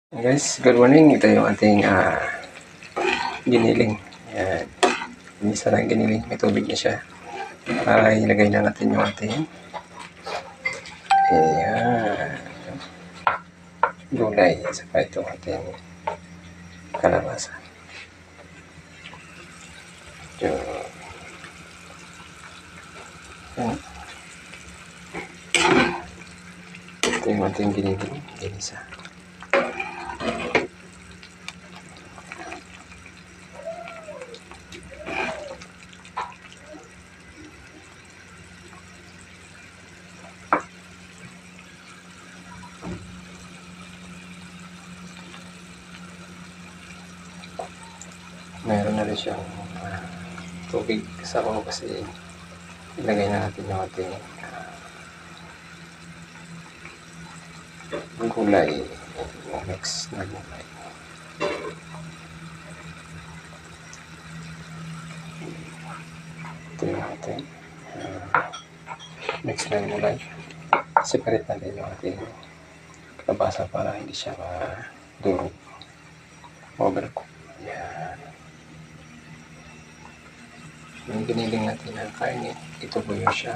Guys, good morning. Ito yung ating giniling. Ayan. Minsan lang giniling. May tubig na siya. Para ilagay na natin yung ating gulay. Saka itong ating kalabasa. Ito yung ating giniling. Ginisa. Meron na rin siyang tubig sa ako kasi ilagay na natin yung ating gulay, mix na gulay. Ito yung ating mix na gulay. Separate natin yung ating kalabasa para hindi siya madurog, overcook. Yan. Yung giniling natin ng karne, ito po yung siya